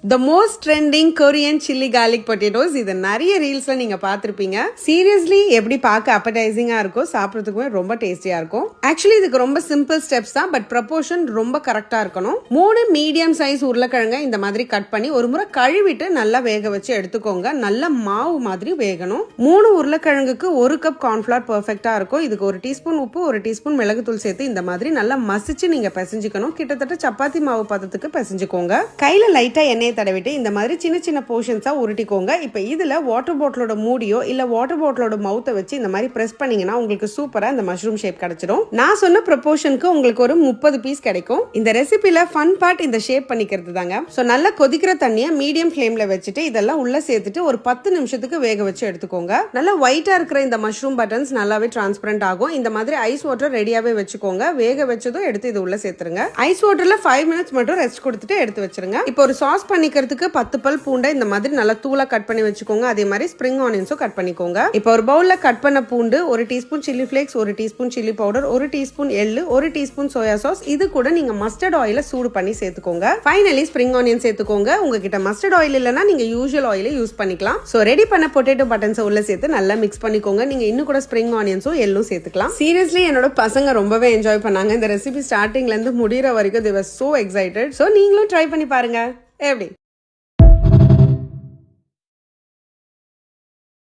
The most trending Korean chili garlic potatoes. இது நிறைய ரீல்ஸ்ல நீங்க பார்த்திருப்பீங்க. சீரியஸ்லி எப்படி பார்க்க அப்படைசிங்கா இருக்கும், சாப்பிடுறதுக்குமே ரொம்ப டேஸ்டியா இருக்கும். ஆக்சுவலி இதுக்கு ரொம்ப சிம்பிள் ஸ்டெப்ஸ் தான், பட் ப்ரொபோர்ஷன் ரொம்ப கரெக்டா இருக்கணும். 3 மீடியம் சைஸ் உருளைக்கிழங்க இந்த மாதிரி கட் பண்ணி ஒரு முறை கழுவிட்டு நல்லா வேக வச்சு எடுத்துக்கோங்க. நல்ல மாவு மாதிரி வேகணும். 3 உருளைக்கிழங்குக்கு 1 கப் கார்ன்ஃபிளவர் பெர்ஃபெக்ட்டா இருக்கும். இதுக்கு 1 டீஸ்பூன் உப்பு, 1 டீஸ்பூன் மிளகுத்தூள் சேர்த்து இந்த மாதிரி நல்லா மசிச்சு நீங்க பிசைஞ்சுக்கணும். கிட்டத்தட்ட சப்பாத்தி மாவு பதத்துக்கு பிசைஞ்சுக்கோங்க. கையில லைட்டா எண்ணெய் தடவிட்டு இந்த மாதிரி சின்ன சின்ன போர்ஷன்ஸா உருட்டிக்கோங்க. இப்ப இதுல வாட்டர் பாட்டிலோட மூடியோ இல்ல வாட்டர் பாட்டிலோட மவுத்தை வச்சு இந்த மாதிரி பிரஸ் பண்ணீங்கன்னா உங்களுக்கு சூப்பரா இந்த மஷ்ரூம் ஷேப் கிடைச்சிடும். நான் சொன்ன ப்ரொபோர்ஷனுக்கு உங்களுக்கு ஒரு 30 பீஸ் கிடைக்கும். இந்த ரெசிபில ஃபன் பார்ட் இந்த ஷேப் பண்ணிக்கிறது தாங்க. சோ நல்லா கொதிக்கிற தண்ணியை மீடியம் ஃப்ளேம்ல வச்சுட்டு இதெல்லாம் உள்ள சேர்த்துட்டு ஒரு 10 நிமிஷத்துக்கு வேக வச்சு எடுத்துக்கோங்க. நல்லா ஒயிட்டா இருக்கிற இந்த மஷ்ரூம் பட்டன்ஸ் நல்லாவே டிரான்ஸ்பரண்ட் ஆகும். இந்த மாதிரி ஐஸ் வாட்டர் ரெடியாவே வச்சுக்கோங்க. வேக வச்சதும் எடுத்து இது உள்ள சேர்த்துருங்க. ஐஸ் வாட்டர்ல 5 மினிட்ஸ் மட்டும் ரெஸ்ட் கொடுத்துட்டு எடுத்து வச்சிருங்க. இப்போ ஒரு சாஸ் பண்ணிக்கிறதுக்கு 10 பல் பூண்டை இந்த மாதிரி நல்லா தூளா கட் பண்ணி வச்சுக்கோங்க. அதே மாதிரி ஸ்ப்ரிங் ஆனியன்ஸும் கட் பண்ணிக்கோங்க. இப்போ ஒரு பவுல்ல கட் பண்ண பூண்டு, 1 teaspoon chilli flakes, 1 teaspoon chilli powder, 1 teaspoon எள்ளு, 1 டீஸ்பூன் சோயா சாஸ், இது கூட நீங்க மஸ்டர்ட் ஆயில சூடு பண்ணி சேர்த்துக்கோங்க. ஃபைனலி ஸ்ப்ரிங் ஆனியன் சேர்த்துக்கோங்க. உங்ககிட்ட மஸ்டர்ட் ஆயில் இல்லனா நீங்க யூசுவல் ஆயில யூஸ் பண்ணிக்கலாம். சோ ரெடி பண்ண பொட்டேட்டோ பட்டன்ஸ் உள்ள சேர்த்து நல்லா மிக்ஸ் பண்ணிக்கோங்க. நீங்க இன்னும் கூட ஸ்ப்ரிங் ஆனியன்ஸும் எள்ளும் சேர்த்துக்கலாம். சீரியஸ்லி என்னோட பசங்க ரொம்பவே என்ஜாய் பண்ணாங்க. இந்த ரெசிபி ஸ்டார்டிங்ல இருந்து முடியற வரைக்கும் they were so excited. So நீங்களும் ட்ரை பண்ணி பாருங்க. எப்படி